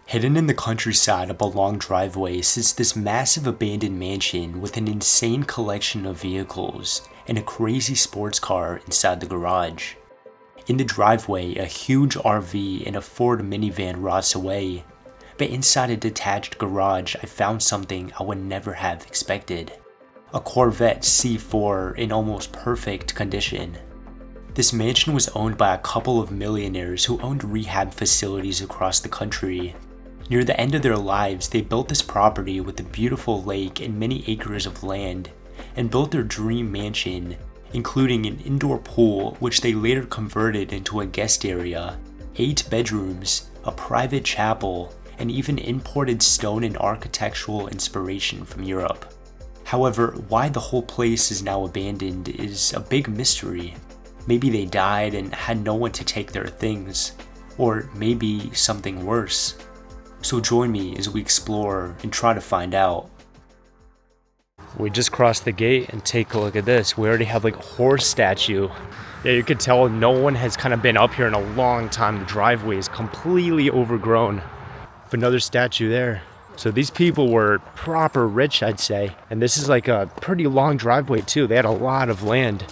Hidden in the countryside up a long driveway sits this massive abandoned mansion with an insane collection of vehicles and a crazy sports car inside the garage. In the driveway, a huge RV and a Ford minivan rots away, but inside a detached garage I found something I would never have expected. A Corvette C4 in almost perfect condition. This mansion was owned by a couple of millionaires who owned rehab facilities across the country. Near the end of their lives, they built this property with a beautiful lake and many acres of land, and built their dream mansion, including an indoor pool which they later converted into a guest area, 8 bedrooms, a private chapel, and even imported stone and architectural inspiration from Europe. However, why the whole place is now abandoned is a big mystery. Maybe they died and had no one to take their things, or maybe something worse. So join me as we explore and try to find out. We just crossed the gate and take a look at this. We already have like a horse statue. Yeah, you could tell no one has kind of been up here in a long time. The driveway is completely overgrown. Another statue there. So these people were proper rich, I'd say. And this is like a pretty long driveway too. They had a lot of land.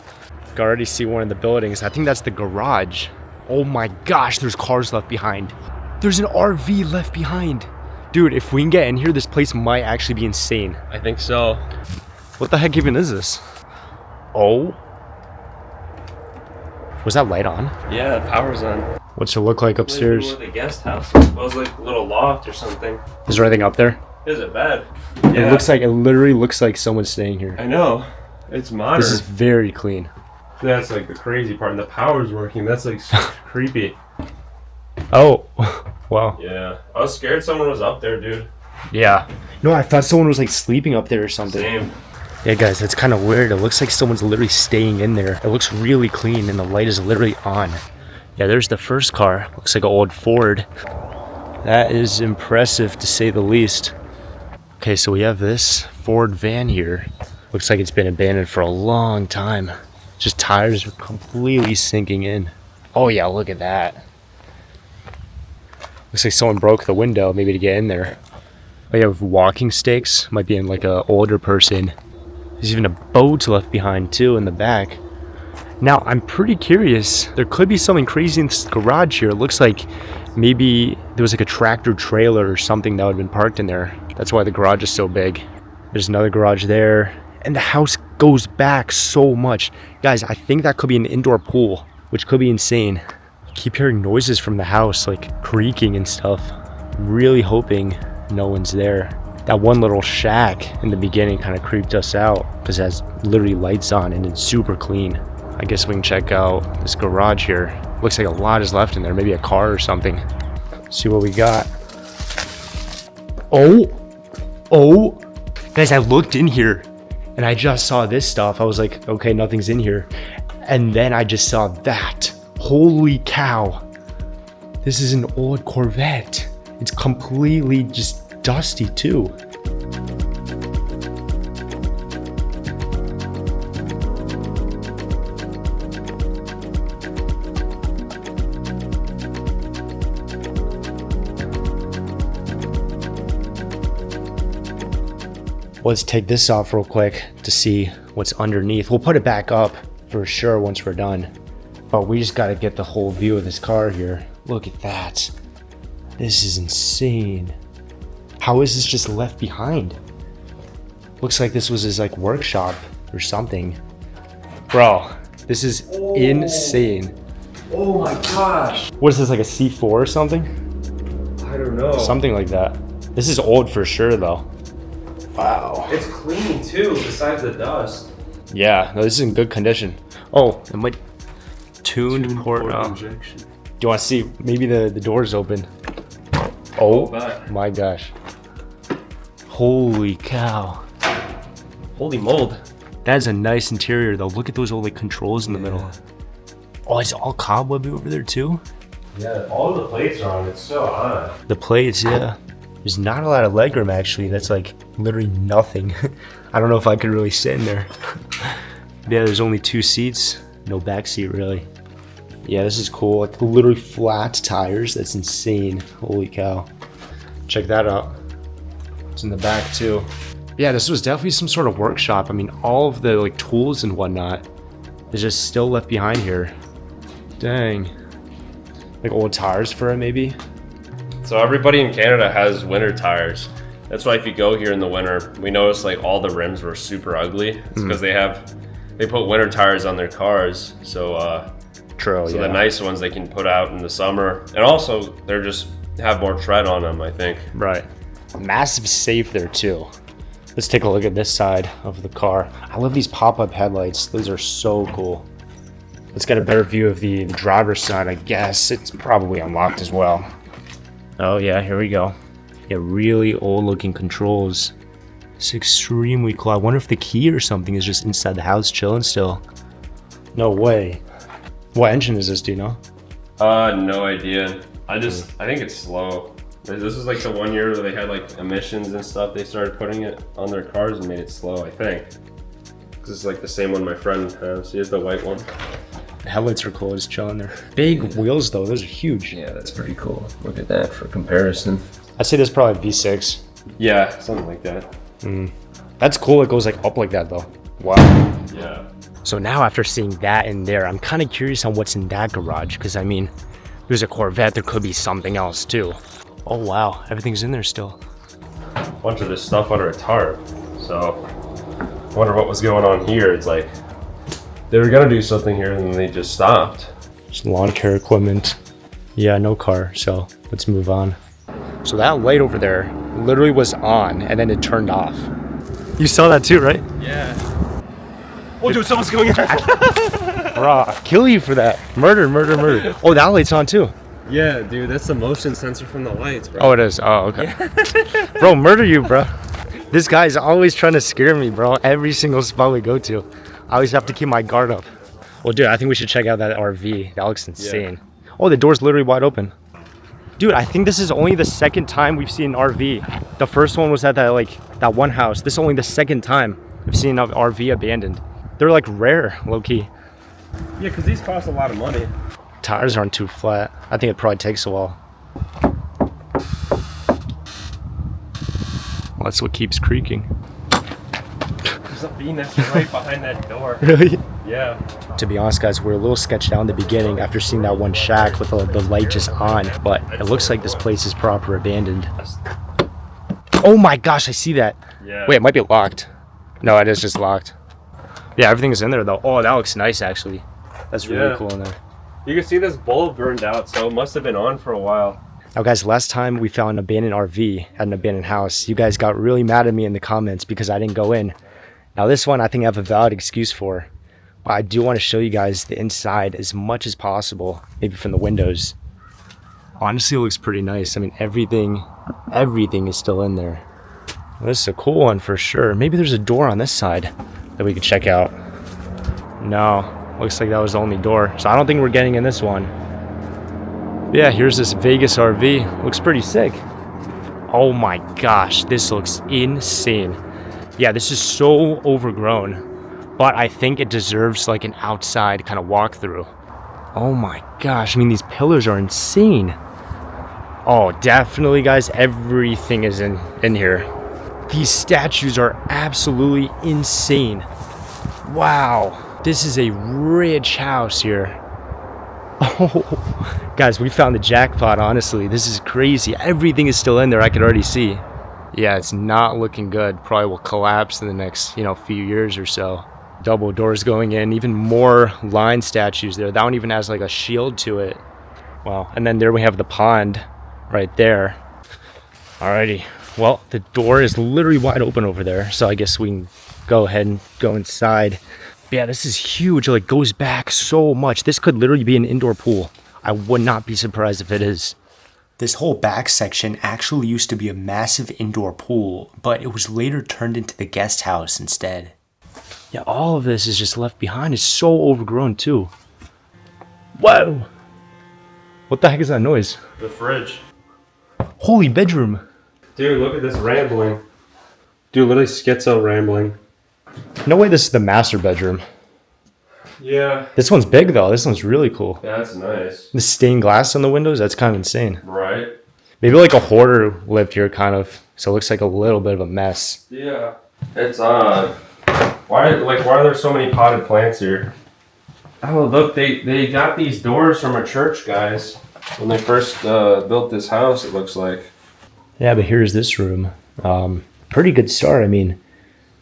I can already see one of the buildings. I think that's the garage. Oh my gosh, there's cars left behind. There's an RV left behind. Dude, if we can get in here, this place might actually be insane. I think so. What the heck even is this? Oh. Was that light on? Yeah, the power's on. What's it look like upstairs? The guest house. It was like a little loft or something. Is there anything up there? Is it bad? Yeah. It literally looks like someone's staying here. I know. It's modern. This is very clean. That's like the crazy part. And the power's working. That's like creepy. Oh, wow. Yeah. I was scared someone was up there, dude. Yeah. No, I thought someone was like sleeping up there or something. Same. Yeah, guys, that's kind of weird. It looks like someone's literally staying in there. It looks really clean and the light is literally on. Yeah, there's the first car. Looks like an old Ford. That is impressive to say the least. Okay, so we have this Ford van here. Looks like it's been abandoned for a long time. Just tires are completely sinking in. Oh yeah, look at that. Looks like someone broke the window maybe to get in there. We have walking stakes. Might be in like an older person. There's even a boat left behind too in the back. Now, I'm pretty curious. There could be something crazy in this garage here. It looks like maybe there was like a tractor trailer or something that would have been parked in there. That's why the garage is so big. There's another garage there. And the house goes back so much. Guys, I think that could be an indoor pool, which could be insane. I keep hearing noises from the house, like creaking and stuff. I'm really hoping no one's there. That one little shack in the beginning kind of creeped us out because it has literally lights on and it's super clean. I guess we can check out this garage here. Looks like a lot is left in there, maybe a car or something. See what we got. Oh, guys, I looked in here and I just saw this stuff. I was like, okay, nothing's in here. And then I just saw that. Holy cow. This is an old Corvette. It's completely just dusty too. Let's take this off real quick to see what's underneath. We'll put it back up for sure once we're done. But we just got to get the whole view of this car here. Look at that. This is insane. How is this just left behind? Looks like this was his like workshop or something. Bro, this is insane. Oh my gosh. What is this, like a C4 or something? I don't know. Something like that. This is old for sure though. Wow. It's clean too, besides the dust. Yeah, no, this is in good condition. Oh, it might tuned port injection. Do you want to see? Maybe the door's open. Oh my gosh. Holy cow. Holy mold. That's a nice interior though. Look at those old like controls in the middle. Oh, it's all cobwebby over there too? Yeah, all the plates are on. It's so odd. The plates, yeah. There's not a lot of legroom actually. That's like literally nothing. I don't know if I could really sit in there. Yeah, there's only 2 seats. No back seat really. Yeah, this is cool. Like literally flat tires. That's insane. Holy cow. Check that out. It's in the back too. Yeah, this was definitely some sort of workshop. I mean, all of the like tools and whatnot is just still left behind here. Dang. Like old tires for it maybe? So everybody in Canada has winter tires. That's why if you go here in the winter, we noticed like all the rims were super ugly. It's because they put winter tires on their cars. So True, the nice ones they can put out in the summer. And also they're just have more tread on them, I think. Right. Massive safe there too. Let's take a look at this side of the car. I love these pop-up headlights. These are so cool. Let's get a better view of the driver's side, I guess. It's probably unlocked as well. Oh yeah, here we go. Yeah, really old looking controls. It's extremely cool. I wonder if the key or something is just inside the house chilling still. No way. What engine is this, do you know? No idea. I think it's slow. This is like the 1 year where they had like emissions and stuff. They started putting it on their cars and made it slow, I think. This is like the same one my friend has. He has the white one. The headlights are cool, just chilling there. Big wheels though, those are huge. Yeah, that's pretty cool. Look at that for comparison. I'd say this is probably V6. Yeah, something like that. That's cool, it goes like up like that though. Wow. Yeah. So now after seeing that in there, I'm kind of curious on what's in that garage. Because I mean, there's a Corvette, there could be something else too. Oh wow, everything's in there still. A bunch of this stuff under a tarp. So, I wonder what was going on here. It's like, they were gonna do something here and then they just stopped. Just lawn care equipment. Yeah, no car, so let's move on. So that light over there literally was on and then it turned off. You saw that too, right? Yeah. Oh dude, someone's going in. Bro, I'll kill you for that. Murder, murder, murder. Oh, that light's on too. Yeah, dude, that's the motion sensor from the lights, bro. Oh, it is? Oh, okay. Yeah. Bro, murder you, bro. This guy's always trying to scare me, bro. Every single spot we go to. I always have to keep my guard up. Well, dude, I think we should check out that RV. That looks insane. Yeah. Oh, the door's literally wide open. Dude, I think this is only the second time we've seen an RV. The first one was at that one house. This is only the second time we've seen an RV abandoned. They're like rare, low-key. Yeah, because these cost a lot of money. Tires aren't too flat. I think it probably takes a while. Well, that's what keeps creaking. There's a bee nest right behind that door. Really? Yeah. To be honest, guys, we're a little sketched out in the beginning after seeing that one shack with the light just on. But it looks like this place is proper abandoned. Oh my gosh, I see that. Yeah. Wait, it might be locked. No, it is just locked. Yeah, everything is in there though. Oh, that looks nice actually. That's really cool in there. You can see this bulb burned out, so it must have been on for a while. Now guys, last time we found an abandoned RV at an abandoned house, you guys got really mad at me in the comments because I didn't go in. Now this one I think I have a valid excuse for. But I do want to show you guys the inside as much as possible, maybe from the windows. Honestly, it looks pretty nice. I mean, everything is still in there. This is a cool one for sure. Maybe there's a door on this side that we could check out. No. Looks like that was the only door. So I don't think we're getting in this one. Yeah, here's this Vegas RV. Looks pretty sick. Oh my gosh, this looks insane. Yeah, this is so overgrown, but I think it deserves like an outside kind of walkthrough. Oh my gosh, I mean, these pillars are insane. Oh, definitely, guys, everything is in here. These statues are absolutely insane. Wow. This is a rich house here. Oh, guys, we found the jackpot, honestly. This is crazy. Everything is still in there, I could already see. Yeah, it's not looking good. Probably will collapse in the next, few years or so. Double doors going in, even more line statues there. That one even has like a shield to it. Wow, and then there we have the pond right there. Alrighty, well, the door is literally wide open over there, so I guess we can go ahead and go inside. Yeah, this is huge. It like goes back so much. This could literally be an indoor pool. I would not be surprised if it is. This whole back section actually used to be a massive indoor pool, but it was later turned into the guest house instead. Yeah, all of this is just left behind. It's so overgrown too. Whoa! What the heck is that noise? The fridge. Holy bedroom. Dude, look at this rambling. Dude, literally schizo rambling. No way this is the master bedroom. Yeah. This one's big though. This one's really cool. That's nice. The stained glass on the windows, that's kind of insane. Right. Maybe like a hoarder lived here, kind of. So it looks like a little bit of a mess. Yeah. It's odd. Why are there so many potted plants here? Oh, look, they got these doors from a church, guys. When they first built this house, it looks like. Yeah, but here's this room. Pretty good start. I mean,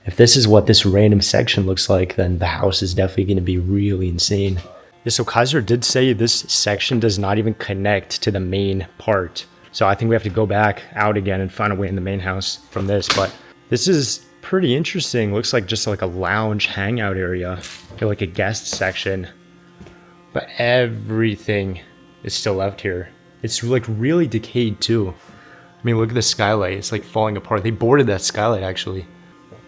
if this is what this random section looks like, then the house is definitely going to be really insane. Yeah, so Kaiser did say this section does not even connect to the main part. So I think we have to go back out again and find a way in the main house from this. But this is pretty interesting. Looks like just like a lounge hangout area, or like a guest section. But everything is still left here. It's like really decayed too. I mean, look at the skylight. It's like falling apart. They boarded that skylight actually.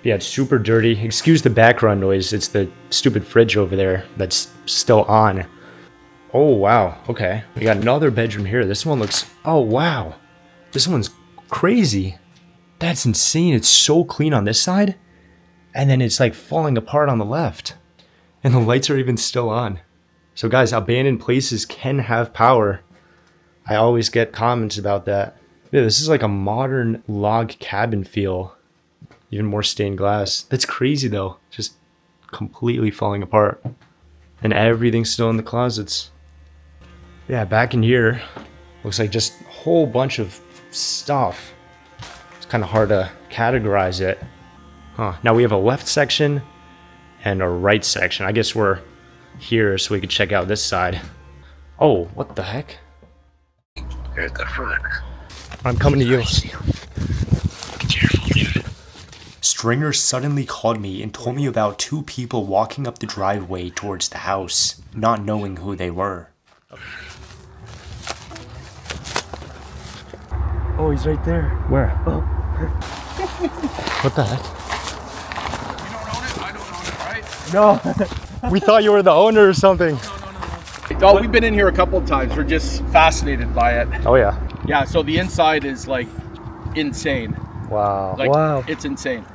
Yeah, it's super dirty. Excuse the background noise. It's the stupid fridge over there that's still on. Oh, wow. Okay. We got another bedroom here. This one looks... Oh, wow. This one's crazy. That's insane. It's so clean on this side. And then it's like falling apart on the left. And the lights are even still on. So guys, abandoned places can have power. I always get comments about that. Yeah, this is like a modern log cabin feel. Even more stained glass. That's crazy though. Just completely falling apart. And everything's still in the closets. Yeah, back in here, looks like just a whole bunch of stuff. It's kind of hard to categorize it. Huh. Now we have a left section and a right section. I guess we're here so we can check out this side. Oh, what the heck? You're at the front. I'm coming to you. Be careful, dude. Stringer suddenly called me and told me about two people walking up the driveway towards the house, not knowing who they were. Oh, he's right there. Where? Oh. What the heck? You don't own it? I don't own it, right? No. We thought you were the owner or something. No, we've been in here a couple of times. We're just fascinated by it. Oh yeah. Yeah, so the inside is like insane. Wow. Like, wow. it's insane.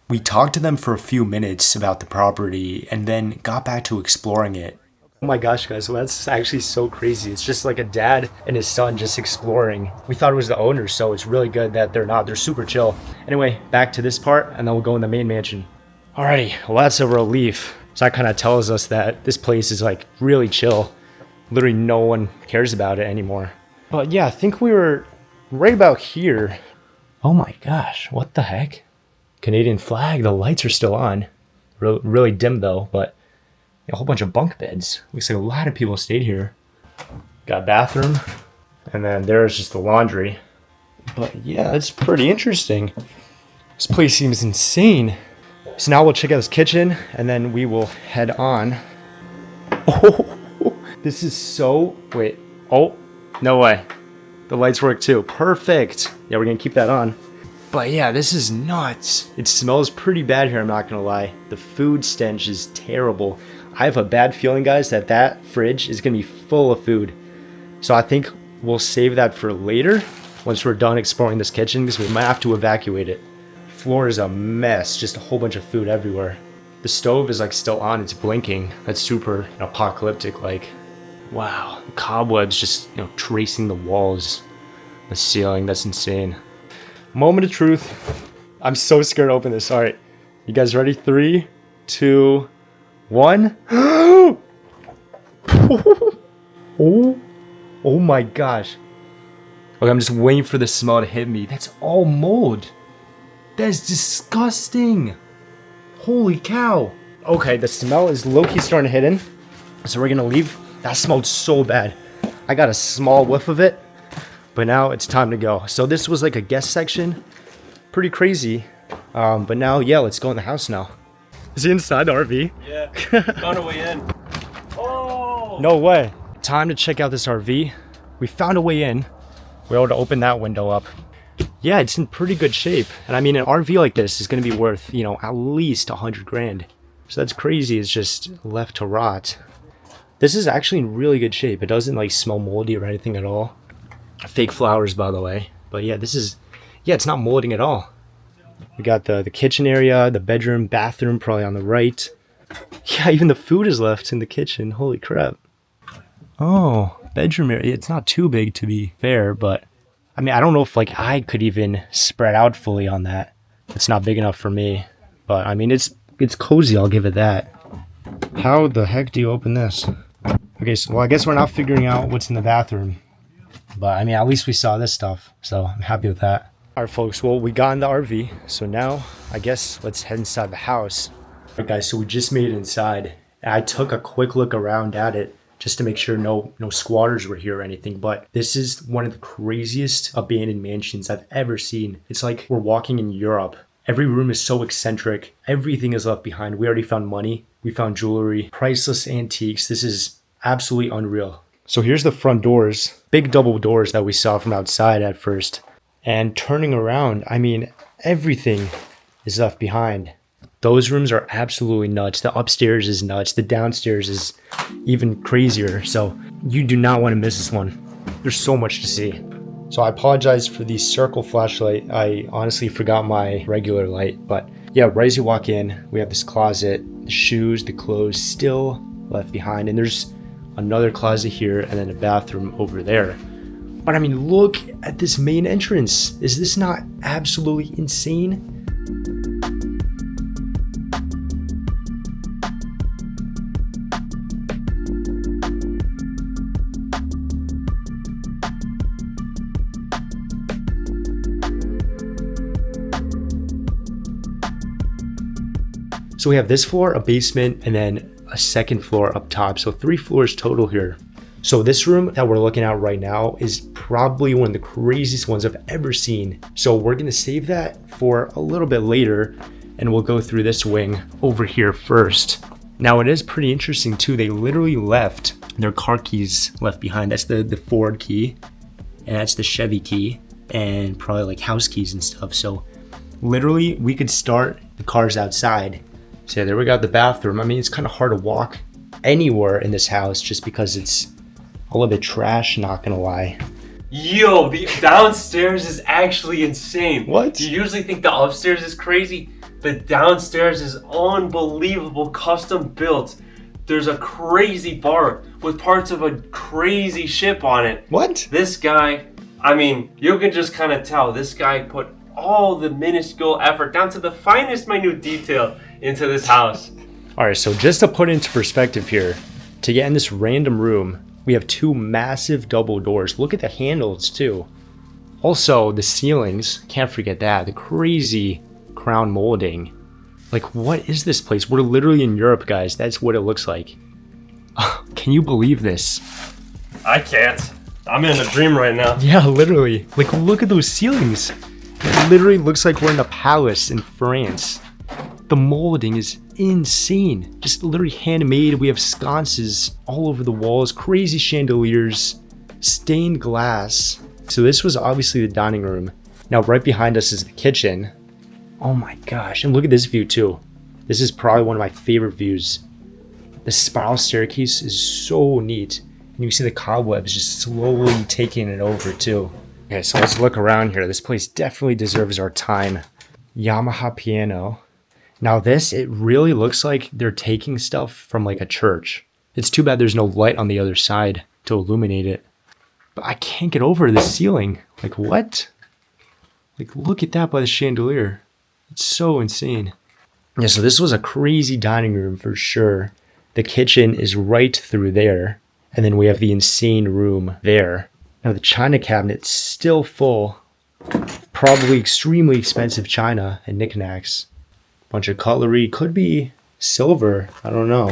We talked to them for a few minutes about the property and then got back to exploring it. Oh my gosh, guys, well, that's actually so crazy. It's just like a dad and his son just exploring. We thought it was the owner, so it's really good that they're not. They're super chill. Anyway, back to this part, and then we'll go in the main mansion. Alrighty, well, that's a relief. So that kind of tells us that this place is like really chill. Literally no one cares about it anymore. But yeah, I think we were right about here. Oh my gosh, what the heck? Canadian flag, the lights are still on. Really dim though, but a whole bunch of bunk beds. Looks like a lot of people stayed here. Got a bathroom, and then there's just the laundry. But yeah, it's pretty interesting. This place seems insane. So now we'll check out this kitchen, and then we will head on. Oh, this is so... Wait. Oh, no way. The lights work too. Perfect. Yeah, we're gonna keep that on. But yeah, this is nuts. It smells pretty bad here, I'm not gonna lie. The food stench is terrible. I have a bad feeling, guys, that that fridge is gonna be full of food. So I think we'll save that for later, once we're done exploring this kitchen, because we might have to evacuate it. Floor is a mess, just a whole bunch of food everywhere. The stove is like still on, it's blinking. That's super apocalyptic like. Wow, cobwebs just tracing the walls, the ceiling, that's insane. Moment of truth. I'm so scared to open this. All right, you guys ready? 3, 2, 1. Oh my gosh. Okay, I'm just waiting for the smell to hit me. That's all mold. That is disgusting. Holy cow. Okay, the smell is low-key starting to hit in. So we're gonna leave. That smelled so bad. I got a small whiff of it, but now it's time to go. So this was like a guest section. Pretty crazy. But now, yeah, let's go in the house now. Is he inside the RV? Yeah, found a way in. Oh! No way. Time to check out this RV. We found a way in. We were able to open that window up. Yeah, it's in pretty good shape. And I mean, an RV like this is going to be worth, at least 100 grand. So that's crazy. It's just left to rot. This is actually in really good shape. It doesn't like smell moldy or anything at all. Fake flowers, by the way. But yeah, it's not molding at all. We got the kitchen area, the bedroom, bathroom probably on the right. Yeah, even the food is left in the kitchen. Holy crap. Oh, bedroom area. It's not too big to be fair, but I mean, I don't know if like I could even spread out fully on that. It's not big enough for me, but I mean, it's cozy. I'll give it that. How the heck do you open this? Okay, so well, I guess we're not figuring out what's in the bathroom, but I mean, at least we saw this stuff, so I'm happy with that. All right, folks. Well, we got in the RV, so now I guess let's head inside the house. All right, guys. So we just made it inside. I took a quick look around at it just to make sure no squatters were here or anything. But this is one of the craziest abandoned mansions I've ever seen. It's like we're walking in Europe. Every room is so eccentric. Everything is left behind. We already found money. We found jewelry, priceless antiques. This is absolutely unreal. So here's the front doors. Big double doors that we saw from outside at first. And turning around, I mean, everything is left behind. Those rooms are absolutely nuts. The upstairs is nuts. The downstairs is even crazier. So you do not want to miss this one. There's so much to see. So I apologize for the circle flashlight. I honestly forgot my regular light. But yeah, right as you walk in, we have this closet. The shoes, the clothes still left behind. And there's another closet here and then a bathroom over there. But I mean, look at this main entrance. Is this not absolutely insane? So we have this floor, a basement, and then a second floor up top. So 3 floors total here. So this room that we're looking at right now is probably one of the craziest ones I've ever seen. So we're gonna save that for a little bit later, and we'll go through this wing over here first. Now it is pretty interesting too. They literally left their car keys left behind. That's the Ford key, and that's the Chevy key, and probably like house keys and stuff. So literally we could start the cars outside. So yeah, there we got the bathroom. I mean, it's kind of hard to walk anywhere in this house just because it's a little bit trash, not gonna lie. Yo, the downstairs is actually insane. What? You usually think the upstairs is crazy. The downstairs is unbelievable, custom built. There's a crazy bar with parts of a crazy ship on it. What? This guy, I mean, you can just kind of tell this guy put all the minuscule effort down to the finest minute detail into this house. All right, so just to put into perspective here, to get in this random room, we have 2 massive double doors. Look at the handles too. Also, the ceilings, can't forget that. The crazy crown molding. Like, what is this place? We're literally in Europe, guys. That's what it looks like. Can you believe this? I can't. I'm in a dream right now. Yeah, literally. Like, look at those ceilings. It literally looks like we're in a palace in France. The molding is insane. Just literally handmade. We have sconces all over the walls, crazy chandeliers, stained glass. So this was obviously the dining room. Now right behind us is the kitchen. Oh my gosh, and look at this view too. This is probably one of my favorite views. The spiral staircase is so neat. And you can see the cobwebs just slowly taking it over too. Okay, so let's look around here. This place definitely deserves our time. Yamaha piano. Now this, it really looks like they're taking stuff from like a church. It's too bad there's no light on the other side to illuminate it. But I can't get over the ceiling. Like what? Like look at that by the chandelier. It's so insane. Yeah, so this was a crazy dining room for sure. The kitchen is right through there. And then we have the insane room there. Now the china cabinet's still full. Probably extremely expensive china and knickknacks. Bunch of cutlery, could be silver, I don't know.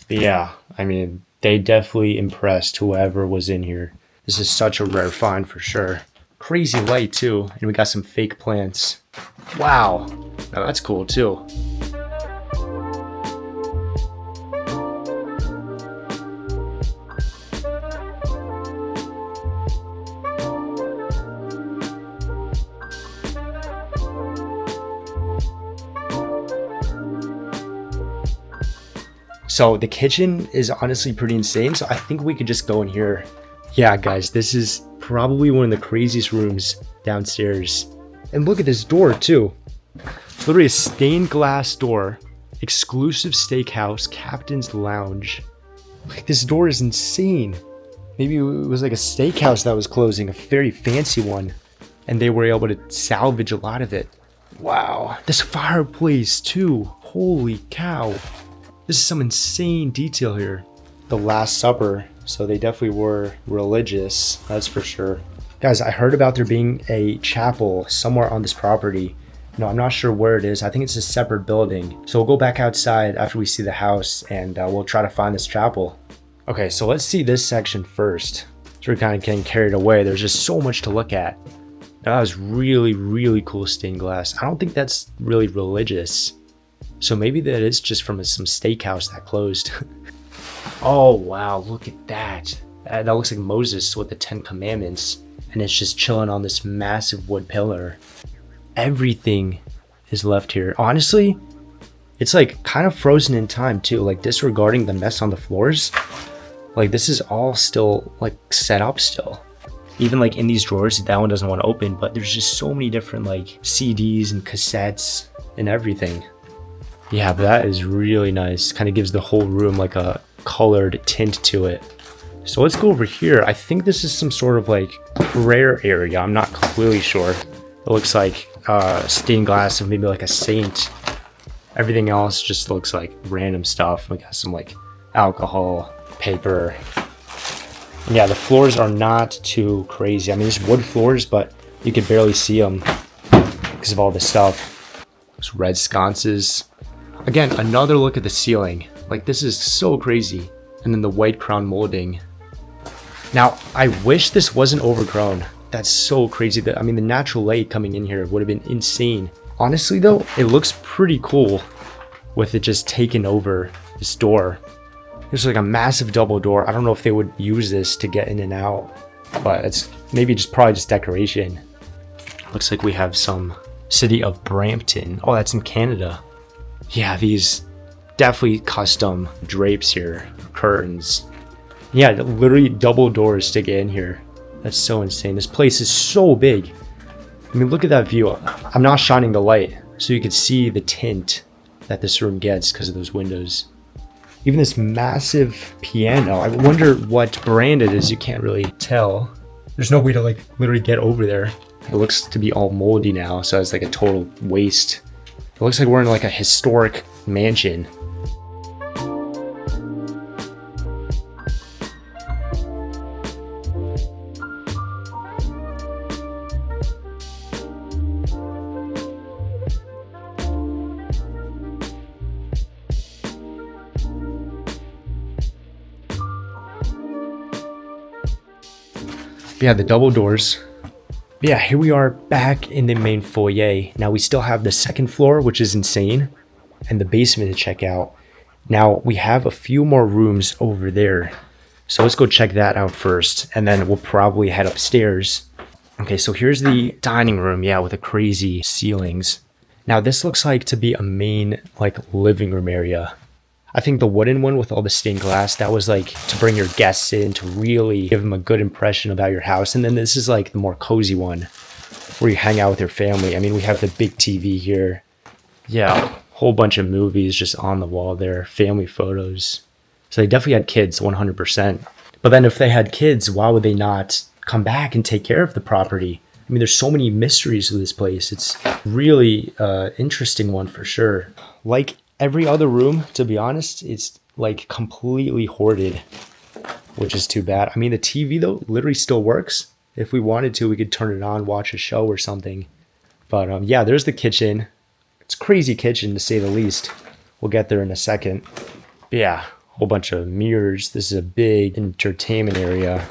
But yeah, I mean, they definitely impressed whoever was in here. This is such a rare find for sure. Crazy light too, and we got some fake plants. Wow, now that's cool too. So the kitchen is honestly pretty insane. So I think we could just go in here. Yeah, guys, this is probably one of the craziest rooms downstairs. And look at this door too. Literally a stained glass door. Exclusive steakhouse, captain's lounge. Like this door is insane. Maybe it was like a steakhouse that was closing, a very fancy one, and they were able to salvage a lot of it. Wow, this fireplace too. Holy cow. This is some insane detail here. The Last Supper, so they definitely were religious, that's for sure. Guys, I heard about there being a chapel somewhere on this property. No, I'm not sure where it is. I think it's a separate building. So we'll go back outside after we see the house and we'll try to find this chapel. Okay, so let's see this section first. So we're kind of getting carried away. There's just so much to look at. That was really, really cool stained glass. I don't think that's really religious. So maybe that is just from some steakhouse that closed. Oh, wow, look at that. That looks like Moses with the 10 Commandments. And it's just chilling on this massive wood pillar. Everything is left here. Honestly, it's like kind of frozen in time too, like disregarding the mess on the floors. Like this is all still like set up still. Even like in these drawers, that one doesn't want to open, but there's just so many different like CDs and cassettes and everything. Yeah, that is really nice. Kind of gives the whole room like a colored tint to it. So let's go over here. I think this is some sort of like prayer area. I'm not completely sure. It looks like stained glass of maybe like a saint. Everything else just looks like random stuff. We got some like alcohol, paper. Yeah, the floors are not too crazy. I mean, there's wood floors, but you can barely see them because of all this stuff. Those red sconces. Again, another look at the ceiling. Like this is so crazy. And then the white crown molding. Now, I wish this wasn't overgrown. That's so crazy. I mean, the natural light coming in here would have been insane. Honestly though, it looks pretty cool with it just taking over this door. There's like a massive double door. I don't know if they would use this to get in and out, but it's maybe probably just decoration. Looks like we have some city of Brampton. Oh, that's in Canada. Yeah, these definitely custom drapes here, curtains. Yeah, literally double doors to get in here. That's so insane. This place is so big. I mean, look at that view. I'm not shining the light so you can see the tint that this room gets because of those windows. Even this massive piano. I wonder what brand it is. You can't really tell. There's no way to like literally get over there. It looks to be all moldy now, so it's like a total waste. It looks like we're in like a historic mansion. Yeah, the double doors. Yeah, here we are back in the main foyer. Now we still have the second floor, which is insane, and the basement to check out. Now we have a few more rooms over there. So let's go check that out first, and then we'll probably head upstairs. Okay, so here's the dining room, yeah, with the crazy ceilings. Now this looks like to be a main like living room area. I think the wooden one with all the stained glass, that was like to bring your guests in, to really give them a good impression about your house. And then this is like the more cozy one where you hang out with your family. I mean, we have the big TV here. Yeah, whole bunch of movies just on the wall there, family photos. So they definitely had kids, 100%. But then if they had kids, why would they not come back and take care of the property? I mean, there's so many mysteries with this place. It's really interesting one for sure. Like every other room, to be honest, it's like completely hoarded, which is too bad. I mean, the TV though literally still works. If we wanted to, we could turn it on, watch a show or something. But yeah, there's the kitchen. It's a crazy kitchen to say the least. We'll get there in a second. But yeah, whole bunch of mirrors. This is a big entertainment area.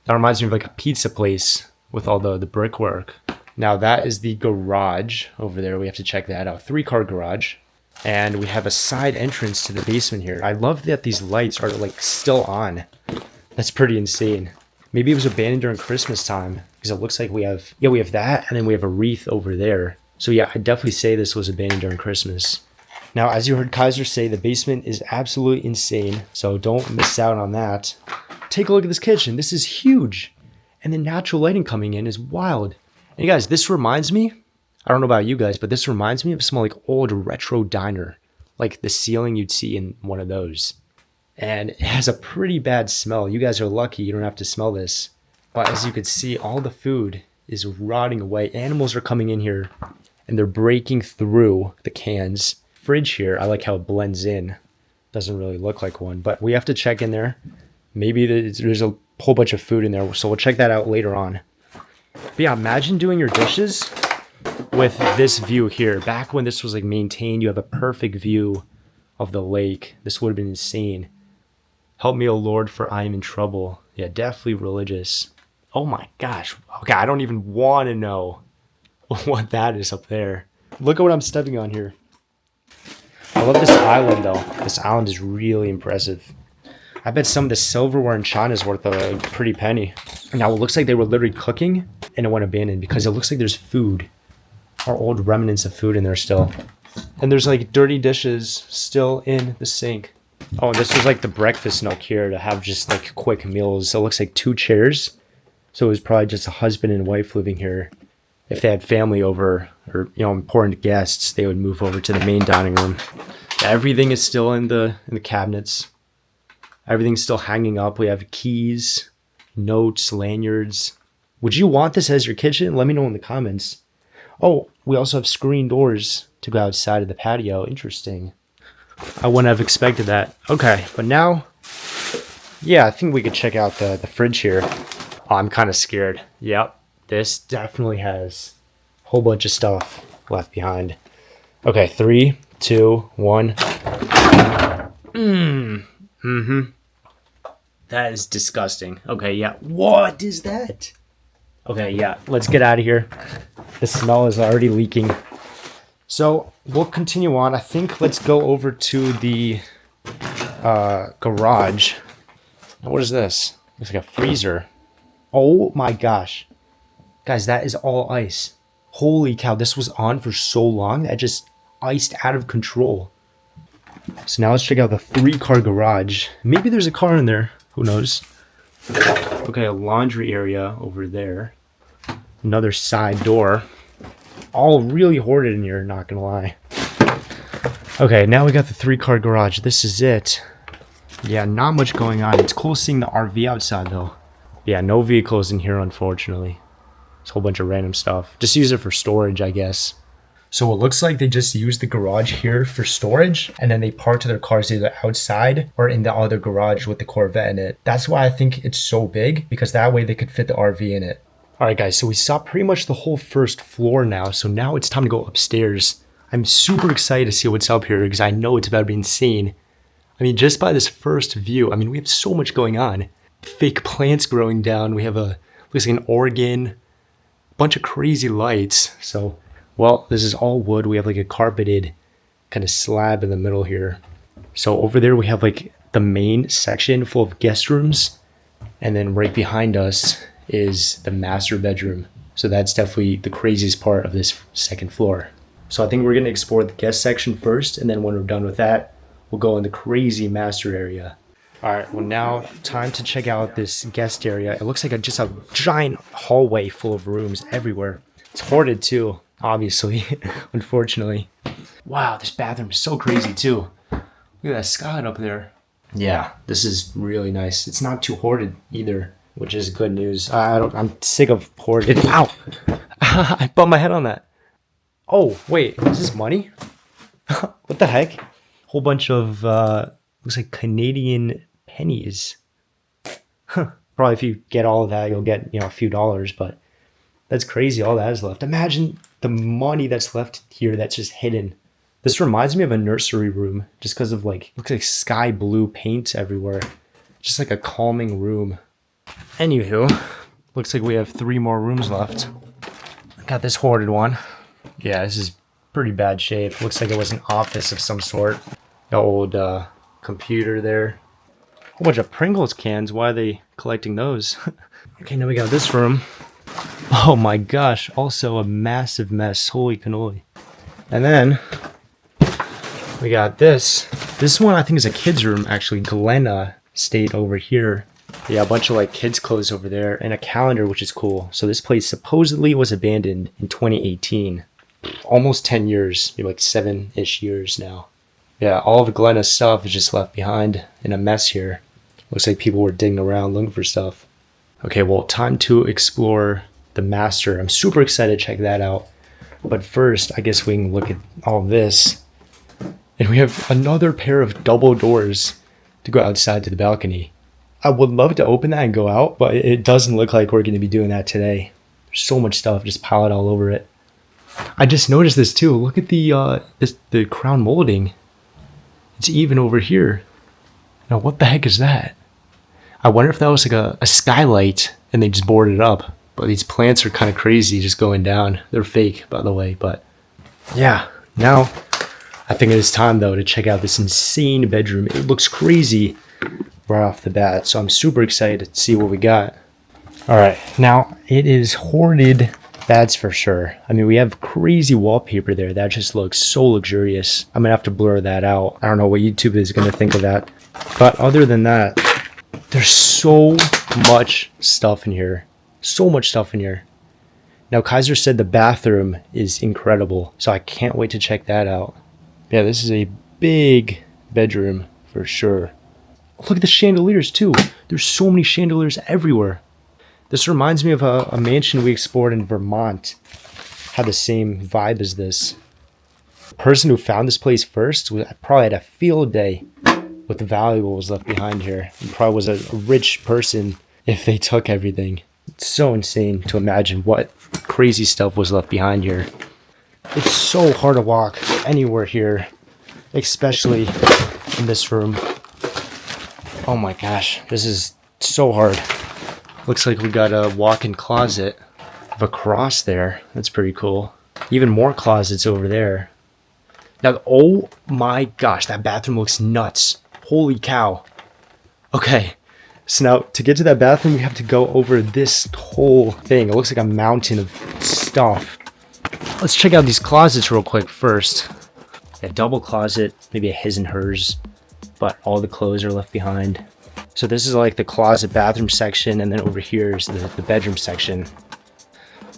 That reminds me of like a pizza place with all the brickwork. Now that is the garage over there. We have to check that out. 3-car garage. And we have a side entrance to the basement here. I love that these lights are like still on. That's pretty insane. Maybe it was abandoned during Christmas time because it looks like we have that, and then we have a wreath over there. So yeah, I'd definitely say this was abandoned during Christmas. Now, as you heard Kaiser say, the basement is absolutely insane. So don't miss out on that. Take a look at this kitchen. This is huge. And the natural lighting coming in is wild. And you guys, this reminds me, I don't know about you guys, but this reminds me of some like old retro diner, like the ceiling you'd see in one of those. And it has a pretty bad smell. You guys are lucky you don't have to smell this. But as you can see, all the food is rotting away. Animals are coming in here and they're breaking through the cans. Fridge here, I like how it blends in. Doesn't really look like one, but we have to check in there. Maybe there's a whole bunch of food in there, so we'll check that out later on. But yeah, imagine doing your dishes with this view here. Back when this was like maintained, you have a perfect view of the lake. This would have been insane. Help me, O Lord, for I am in trouble. Yeah, definitely religious. Oh my gosh. Okay, I don't even want to know what that is up there. Look at what I'm stepping on here. I love this island though. This island is really impressive. I bet some of the silverware in China is worth a pretty penny. Now it looks like they were literally cooking and it went abandoned because it looks like there's food. Or old remnants of food in there still. And there's like dirty dishes still in the sink. Oh, and this was like the breakfast nook here to have just like quick meals. So it looks like 2 chairs. So it was probably just a husband and wife living here. If they had family over or, you know, important guests, they would move over to the main dining room. Everything is still in the cabinets. Everything's still hanging up. We have keys, notes, lanyards. Would you want this as your kitchen? Let me know in the comments. Oh, we also have screen doors to go outside of the patio. Interesting. I wouldn't have expected that. Okay, but now, yeah, I think we could check out the fridge here. Oh, I'm kind of scared. Yep, this definitely has a whole bunch of stuff left behind. Okay, 3, 2, 1. That is disgusting. Okay, yeah. What is that? Okay, yeah. Let's get out of here. The smell is already leaking. So we'll continue on. I think let's go over to the garage. What is this? Looks like a freezer. Oh my gosh. Guys, that is all ice. Holy cow, this was on for so long. That just iced out of control. So now let's check out the 3-car garage. Maybe there's a car in there. Who knows? Okay, a laundry area over there. Another side door. All really hoarded in here, not gonna lie. Okay, now we got the 3-car garage. This is it. Yeah, not much going on. It's cool seeing the RV outside though. Yeah, no vehicles in here, unfortunately. It's a whole bunch of random stuff. Just use it for storage, I guess. So it looks like they just used the garage here for storage, and then they parked their cars either outside or in the other garage with the Corvette in it. That's why I think it's so big, because that way they could fit the RV in it. Alright guys, so we saw pretty much the whole first floor now, so now it's time to go upstairs. I'm super excited to see what's up here, because I know it's about to be insane. I mean, just by this first view, I mean, we have so much going on. Fake plants growing down, we have looks like an organ, bunch of crazy lights, so... Well, this is all wood. We have like a carpeted kind of slab in the middle here. So over there we have like the main section full of guest rooms. And then right behind us is the master bedroom. So that's definitely the craziest part of this second floor. So I think we're going to explore the guest section first. And then when we're done with that, we'll go in the crazy master area. All right, well now time to check out this guest area. It looks like just a giant hallway full of rooms everywhere. It's hoarded too. Obviously, unfortunately. Wow, this bathroom is so crazy too. Look at that skylight up there. Yeah, this is really nice. It's not too hoarded either, which is good news. I'm sick of hoarded. Ow! I bumped my head on that. Oh, wait, is this money? What the heck? Whole bunch of, looks like Canadian pennies. Huh. Probably if you get all of that, you'll get, a few dollars, but that's crazy. All that is left. Imagine the money that's left here that's just hidden. This reminds me of a nursery room just because of looks like sky blue paint everywhere. Just like a calming room. Anywho, looks like we have 3 more rooms left. Got this hoarded one. Yeah, this is pretty bad shape. Looks like it was an office of some sort. The old computer there. A whole bunch of Pringles cans. Why are they collecting those? Okay, now we got this room. Oh my gosh, also a massive mess. Holy cannoli. And then we got this. This one I think is a kid's room actually. Glenna stayed over here. Yeah, a bunch of kids clothes over there and a calendar, which is cool. So this place supposedly was abandoned in 2018. Almost 10 years, maybe 7-ish years now. Yeah, all of Glenna's stuff is just left behind in a mess here. Looks like people were digging around looking for stuff. Okay, well, time to explore the master. I'm super excited to check that out. But first, I guess we can look at all this. And we have another pair of double doors to go outside to the balcony. I would love to open that and go out, but it doesn't look like we're going to be doing that today. There's so much stuff just piled all over it. I just noticed this too. Look at the crown molding. It's even over here. Now, what the heck is that? I wonder if that was like a skylight and they just boarded it up. But these plants are kind of crazy just going down. They're fake, by the way, but yeah. Now, I think it is time, though, to check out this insane bedroom. It looks crazy right off the bat, so I'm super excited to see what we got. All right, now, it is hoarded, that's for sure. I mean, we have crazy wallpaper there. That just looks so luxurious. I'm going to have to blur that out. I don't know what YouTube is going to think of that. But other than that, there's so much stuff in here. So much stuff in here. Now, Kaiser said the bathroom is incredible, so I can't wait to check that out. Yeah, this is a big bedroom for sure. Look at the chandeliers too. There's so many chandeliers everywhere. This reminds me of a mansion we explored in Vermont. Had the same vibe as this. The person who found this place first probably had a field day with the valuables left behind here. It probably was a rich person if they took everything. It's so insane to imagine what crazy stuff was left behind here. It's so hard to walk anywhere here, especially in this room. Oh my gosh, this is so hard. Looks like we got a walk-in closet with a cross there. That's pretty cool. Even more closets over there. Now, oh my gosh, that bathroom looks nuts. Holy cow. Okay. So now, to get to that bathroom, we have to go over this whole thing. It looks like a mountain of stuff. Let's check out these closets real quick first. A double closet, maybe a his and hers, but all the clothes are left behind. So this is like the closet bathroom section, and then over here is the bedroom section.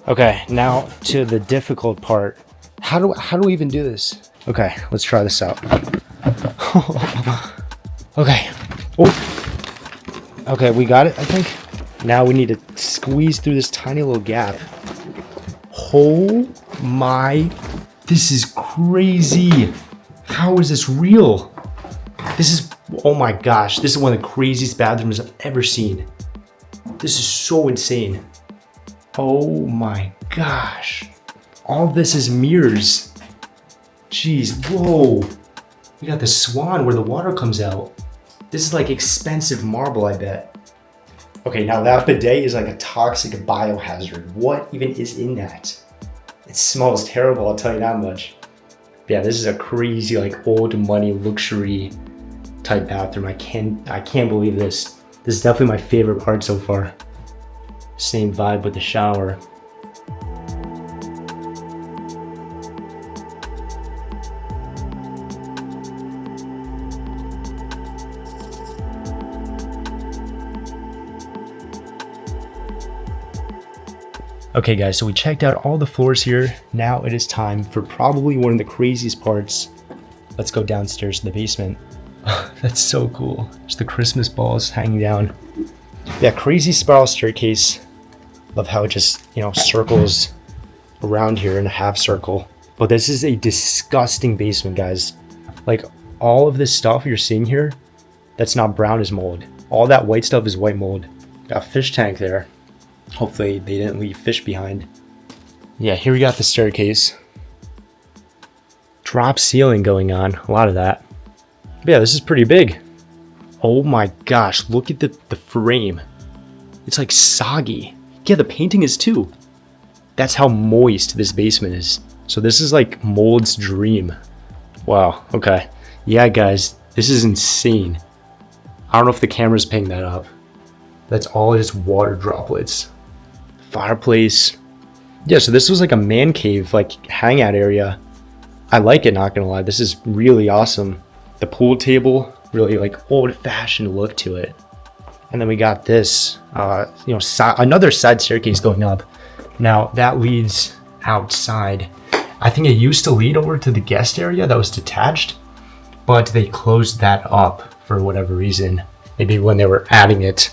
Okay, now to the difficult part. How do we even do this? Okay, let's try this out. Okay. Oh. Okay, we got it, I think. Now we need to squeeze through this tiny little gap. Oh my, this is crazy. How is this real? This is, oh my gosh, this is one of the craziest bathrooms I've ever seen. This is so insane. Oh my gosh. All of this is mirrors. Jeez, whoa. We got the swan where the water comes out. This is like expensive marble, I bet. Okay, now that bidet is like a toxic biohazard. What even is in that? It smells terrible, I'll tell you that much. But yeah, this is a crazy like old money luxury type bathroom. I can't believe this. This is definitely my favorite part so far. Same vibe with the shower. Okay guys, so we checked out all the floors here. Now it is time for probably one of the craziest parts. Let's go downstairs to the basement. That's so cool. Just the Christmas balls hanging down. Yeah, crazy spiral staircase. Love how it just, circles around here in a half circle. But this is a disgusting basement, guys. Like, all of this stuff you're seeing here, that's not brown is mold. All that white stuff is white mold. Got a fish tank there. Hopefully they didn't leave fish behind. Yeah, here we got the staircase. Drop ceiling going on, a lot of that. But yeah, this is pretty big. Oh my gosh, look at the frame. It's like soggy. Yeah, the painting is too. That's how moist this basement is. So this is like mold's dream. Wow, okay. Yeah guys, this is insane. I don't know if the camera's picking that up. That's all just water droplets. Fireplace. Yeah, so this was like a man cave, like hangout area. I like it, not gonna lie. This is really awesome. The pool table, really like old-fashioned look to it. And then we got this, another side staircase going up. Now that leads outside. I think it used to lead over to the guest area that was detached, but they closed that up for whatever reason. Maybe when they were adding it.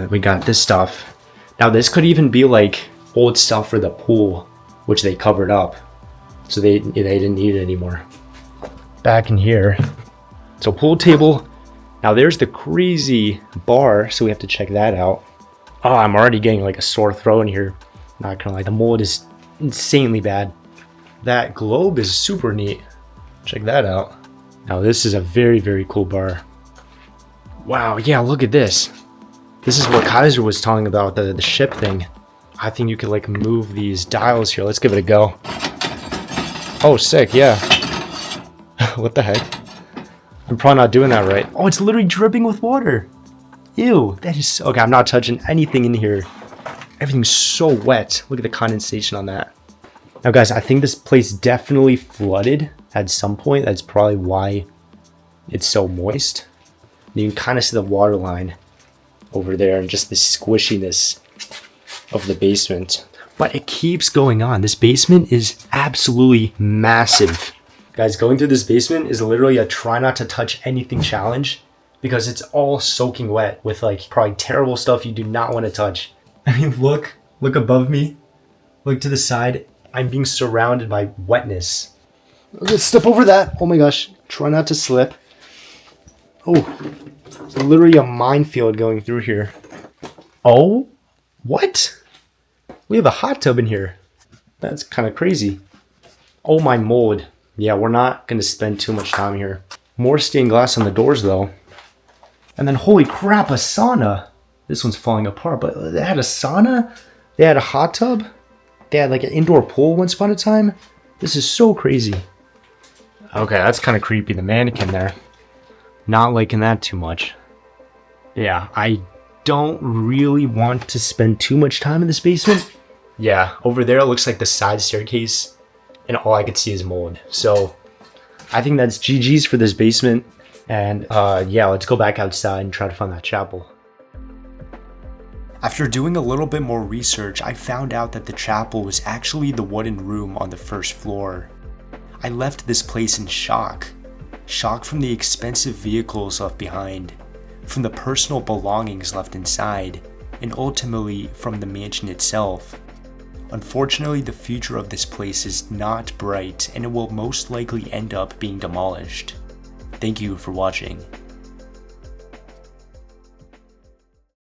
We got this stuff. Now this could even be like old stuff for the pool, which they covered up. So they didn't need it anymore. Back in here. So pool table. Now there's the crazy bar, so we have to check that out. Oh, I'm already getting like a sore throat in here. Not gonna lie, the mold is insanely bad. That globe is super neat. Check that out. Now this is a very, very cool bar. Wow, yeah, look at this. This is what Kaiser was talking about, the ship thing. I think you could like move these dials here. Let's give it a go. Oh, sick, yeah. What the heck? I'm probably not doing that right. Oh, it's literally dripping with water. Ew, that is... Okay, I'm not touching anything in here. Everything's so wet. Look at the condensation on that. Now, guys, I think this place definitely flooded at some point. That's probably why it's so moist. You can kind of see the water line over there and just the squishiness of the basement. But it keeps going on. This basement is absolutely massive. Guys, going through this basement is literally a try not to touch anything challenge because it's all soaking wet with like probably terrible stuff you do not want to touch. I mean, look above me. Look to the side. I'm being surrounded by wetness. Let's step over that. Oh my gosh. Try not to slip. Oh, it's literally a minefield going through here. Oh, what? We have a hot tub in here. That's kind of crazy. Oh, my mold. Yeah, we're not going to spend too much time here. More stained glass on the doors, though. And then, holy crap, a sauna. This one's falling apart, but they had a sauna? They had a hot tub? They had like an indoor pool once upon a time? This is so crazy. Okay, that's kind of creepy, the mannequin there. Not liking that too much. Yeah, I don't really want to spend too much time in this basement. Yeah, over there it looks like the side staircase, and all I could see is mold. So I think that's GG's for this basement. And yeah, let's go back outside and try to find that chapel. After doing a little bit more research, I found out that the chapel was actually the wooden room on the first floor. I left this place in shock. Shock from the expensive vehicles left behind, from the personal belongings left inside, and ultimately from the mansion itself. Unfortunately, the future of this place is not bright, and it will most likely end up being demolished. Thank you for watching.